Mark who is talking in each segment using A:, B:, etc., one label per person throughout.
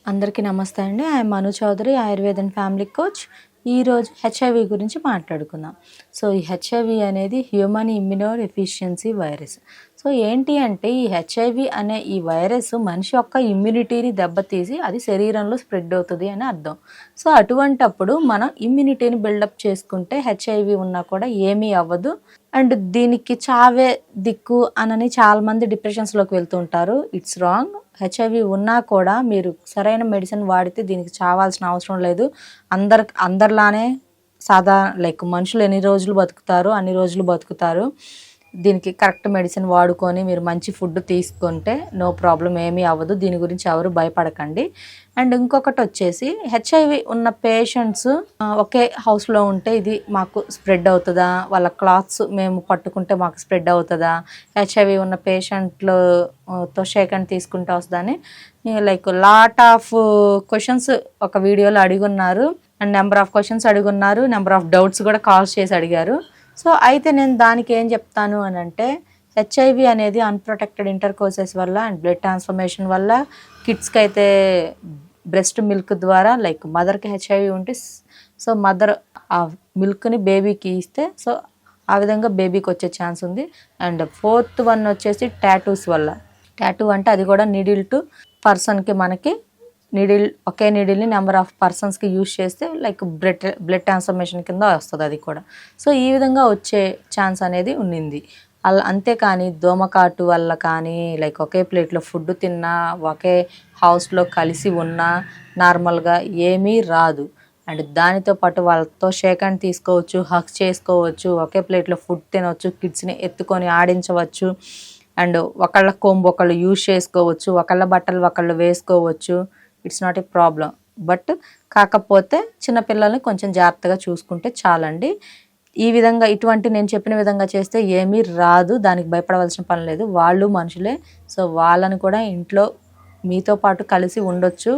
A: అందరికీ నమస్తే అండి. I'm Manu Chaudhary, Ayurved and family coach. ఈరోజు హెచ్ఐవి గురించి మాట్లాడుకుందాం. సో ఈ హెచ్ఐవి అనేది human immunodeficiency virus. So ఏంటి అంటే ఈ హెచ్ఐవి అనే ఈ వైరస్ మనిషి యొక్క ఇమ్యూనిటీని దెబ్బతీసి అది శరీరంలో స్ప్రెడ్ అవుతుంది అని అర్థం. సో అటువంటప్పుడు మనం ఇమ్యూనిటీని బిల్డప్ చేసుకుంటే హెచ్ఐవి ఉన్నా కూడా ఏమీ అవ్వదు. అండ్ దీనికి చావే దిక్కు అనని చాలామంది డిప్రెషన్స్లోకి వెళ్తూ ఉంటారు. It's wrong. హెచ్ఐవి ఉన్నా కూడా మీరు సరైన మెడిసిన్ వాడితే దీనికి చావాల్సిన అవసరం లేదు. అందరిలానే లైక్ మనుషులు ఎన్ని రోజులు బతుకుతారో అన్ని రోజులు బతుకుతారు. దీనికి కరెక్ట్ మెడిసిన్ వాడుకొని మీరు మంచి ఫుడ్ తీసుకుంటే నో ప్రాబ్లం, ఏమీ అవ్వదు. దీని గురించి ఎవరు భయపడకండి. అండ్ ఇంకొకటి వచ్చేసి హెచ్ఐవి ఉన్న పేషెంట్స్ ఒకే హౌస్లో ఉంటే ఇది మాకు స్ప్రెడ్ అవుతుందా, వాళ్ళ క్లాత్స్ మేము పట్టుకుంటే మాకు స్ప్రెడ్ అవుతుందా, హెచ్ఐవి ఉన్న పేషెంట్లతో షేక్ హ్యాండ్ తీసుకుంటే వస్తుందని లైక్ లాట్ ఆఫ్ క్వశ్చన్స్ ఒక వీడియోలో అడుగున్నారు. అండ్ నెంబర్ ఆఫ్ క్వశ్చన్స్ అడుగున్నారు, నెంబర్ ఆఫ్ డౌట్స్ కూడా కాల్స్ చేసి అడిగారు. సో అయితే నేను దానికి ఏం చెప్తాను అని అంటే, హెచ్ఐవి అనేది అన్ప్రొటెక్టెడ్ ఇంటర్కోర్సెస్ వల్ల అండ్ బ్లడ్ ట్రాన్స్ఫర్మేషన్ వల్ల కిడ్స్కి అయితే బ్రెస్ట్ మిల్క్ ద్వారా లైక్ మదర్కి హెచ్ఐవి ఉంటే సో మదర్ ఆ మిల్క్ని బేబీకి ఇస్తే సో ఆ విధంగా బేబీకి వచ్చే ఛాన్స్ ఉంది. అండ్ ఫోర్త్ వన్ వచ్చేసి టాటూస్ వల్ల. టాటూ అంటే అది కూడా నీడిల్ టు పర్సన్కి మనకి ఒకే నీడిల్ని నెంబర్ ఆఫ్ పర్సన్స్కి యూజ్ చేస్తే లైక్ బ్లడ్ ట్రాన్స్ఫర్మేషన్ కింద వస్తుంది అది కూడా. సో ఈ విధంగా వచ్చే ఛాన్స్ అనేది ఉండింది. అంతేకాని దోమకాటు వల్ల కానీ లైక్ ఒకే ప్లేట్లో ఫుడ్ తిన్నా ఒకే హౌస్లో కలిసి ఉన్నా నార్మల్గా ఏమీ రాదు. అండ్ దానితో పాటు వాళ్ళతో షేక్ హ్యాండ్ తీసుకోవచ్చు, హగ్ చేసుకోవచ్చు, ఒకే ప్లేట్లో ఫుడ్ తినవచ్చు, కిడ్స్ని ఎత్తుకొని ఆడించవచ్చు. అండ్ ఒకళ్ళ కొంబు ఒకళ్ళు యూజ్ చేసుకోవచ్చు, ఒకళ్ళ బట్టలు ఒకళ్ళు వేసుకోవచ్చు. It's not a problem. But కాకపోతే చిన్నపిల్లల్ని కొంచెం జాగ్రత్తగా చూసుకుంటే చాలండి. ఈ విధంగా నేను చెప్పిన విధంగా చేస్తే ఏమీ రాదు, దానికి భయపడవలసిన పని లేదు. వాళ్ళు మనుషులే. సో వాళ్ళని కూడా ఇంట్లో మీతో పాటు కలిసి ఉండొచ్చు.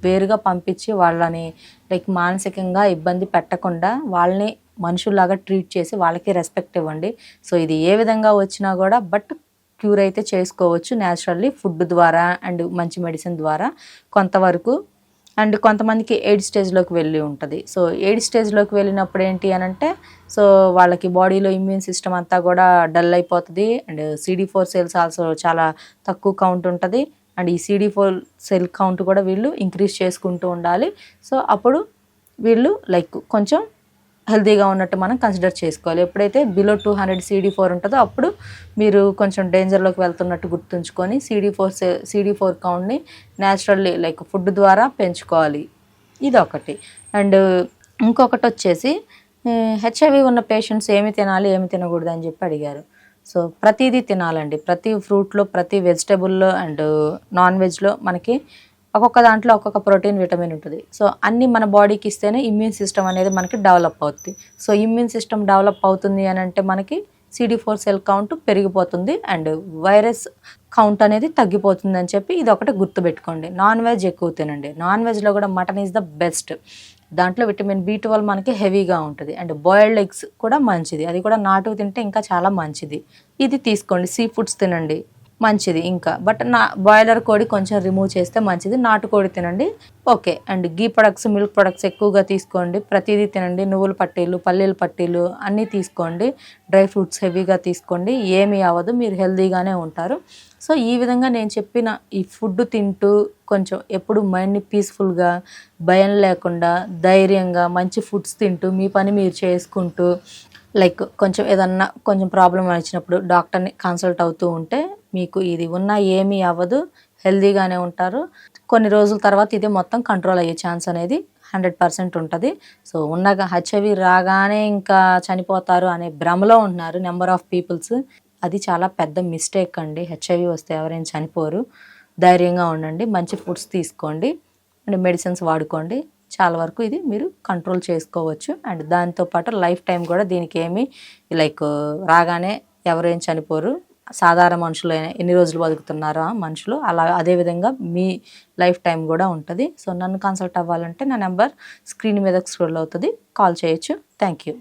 A: వేరుగా పంపించి వాళ్ళని లైక్ మానసికంగా ఇబ్బంది పెట్టకుండా వాళ్ళని మనుషుల్లాగా ట్రీట్ చేసి వాళ్ళకి రెస్పెక్ట్ ఇవ్వండి. సో ఇది ఏ విధంగా వచ్చినా కూడా బట్ క్యూర్ అయితే చేసుకోవచ్చు న్యాచురల్లీ ఫుడ్ ద్వారా అండ్ మంచి మెడిసిన్ ద్వారా కొంతవరకు. అండ్ కొంతమందికి ఎయిడ్ స్టేజ్లోకి వెళ్ళి ఉంటుంది. సో ఎయిడ్ స్టేజ్లోకి వెళ్ళినప్పుడు ఏంటి అని అంటే సో వాళ్ళకి బాడీలో ఇమ్యూన్ సిస్టమ్ అంతా కూడా డల్ అయిపోతుంది. అండ్ CD4 సెల్స్ ఆల్సో చాలా తక్కువ కౌంట్ ఉంటుంది. అండ్ ఈ CD4 సెల్ కౌంట్ కూడా వీళ్ళు ఇంక్రీజ్ చేసుకుంటూ ఉండాలి. సో అప్పుడు వీళ్ళు లైక్ కొంచెం హెల్తీగా ఉన్నట్టు మనం కన్సిడర్ చేసుకోవాలి. ఎప్పుడైతే బిలో 200 CD4 ఉంటుందో అప్పుడు మీరు కొంచెం డేంజర్లోకి వెళ్తున్నట్టు గుర్తుంచుకొని CD4 కౌంట్ని న్యాచురల్లీ లైక్ ఫుడ్ ద్వారా పెంచుకోవాలి. ఇదొకటి. అండ్ ఇంకొకటి వచ్చేసి హెచ్ఐవి ఉన్న పేషెంట్స్ ఏమి తినాలి ఏమి తినకూడదు అని చెప్పి అడిగారు. సో ప్రతిదీ తినాలండి. ప్రతి ఫ్రూట్లో, ప్రతి వెజిటేబుల్లో అండ్ నాన్ వెజ్లో మనకి ఒక్కొక్క దాంట్లో ఒక్కొక్క ప్రోటీన్, విటమిన్ ఉంటుంది. సో అన్నీ మన బాడీకి ఇస్తేనే ఇమ్యూన్ సిస్టమ్ అనేది మనకి డెవలప్ అవుతుంది. సో ఇమ్యూన్ సిస్టమ్ డెవలప్ అవుతుంది అని అంటే మనకి CD4 సెల్ కౌంట్ పెరిగిపోతుంది అండ్ వైరస్ కౌంట్ అనేది తగ్గిపోతుంది అని చెప్పి ఇది ఒకటి గుర్తుపెట్టుకోండి. నాన్ వెజ్ ఎక్కువ తినండి. నాన్ వెజ్లో కూడా మటన్ ఈజ్ ద బెస్ట్. దాంట్లో విటమిన్ B12 మనకి హెవీగా ఉంటుంది. అండ్ బాయిల్డ్ ఎగ్స్ కూడా మంచిది, అది కూడా నాటుకు తింటే ఇంకా చాలా మంచిది. ఇది తీసుకోండి. సీ ఫుడ్స్ తినండి, మంచిది ఇంకా. బట్ బాయిలర్ కోడి కొంచెం రిమూవ్ చేస్తే మంచిది. నాటుకోడి తినండి, okay. And ghee products, milk products ఎక్కువగా తీసుకోండి. ప్రతిదీ తినండి. నువ్వుల పట్టీలు, పల్లీల పట్టీలు అన్నీ తీసుకోండి. డ్రై ఫ్రూట్స్ హెవీగా తీసుకోండి. ఏమీ అవ్వదు, మీరు హెల్తీగానే ఉంటారు. సో ఈ విధంగా నేను చెప్పిన ఈ ఫుడ్ తింటూ కొంచెం ఎప్పుడు మైండ్ని పీస్ఫుల్గా, భయం లేకుండా, ధైర్యంగా మంచి ఫుడ్స్ తింటూ మీ పని మీరు చేసుకుంటూ లైక్ కొంచెం ఏదన్నా కొంచెం ప్రాబ్లం వచ్చినప్పుడు డాక్టర్ని కన్సల్ట్ అవుతూ ఉంటే మీకు ఇది ఉన్నా ఏమీ అవ్వదు, హెల్తీగానే ఉంటారు. కొన్ని రోజుల తర్వాత ఇది మొత్తం కంట్రోల్ అయ్యే ఛాన్స్ అనేది 100% ఉంటుంది. సో ఉన్నగా హెచ్ఐవి రాగానే ఇంకా చనిపోతారు అనే భ్రమలో ఉంటున్నారు నెంబర్ ఆఫ్ పీపుల్స్. అది చాలా పెద్ద మిస్టేక్ అండి. హెచ్ఐవి వస్తే ఎవరైనా చనిపోరు. ధైర్యంగా ఉండండి, మంచి ఫుడ్స్ తీసుకోండి అండ్ మెడిసిన్స్ వాడుకోండి. చాలా వరకు ఇది మీరు కంట్రోల్ చేసుకోవచ్చు. అండ్ దాంతోపాటు లైఫ్ టైం కూడా దీనికి ఏమి లైక్ రాగానే ఎవరేం చనిపోరు. సాధారణ మనుషులు ఎన్ని రోజులు బతుకుతున్నారో మనుషులు అలా అదేవిధంగా మీ లైఫ్ టైం కూడా ఉంటుంది. సో నన్ను కన్సల్ట్ అవ్వాలంటే నా నెంబర్ స్క్రీన్ మీద స్క్రోల్ అవుతుంది, కాల్ చేయొచ్చు. Thank you.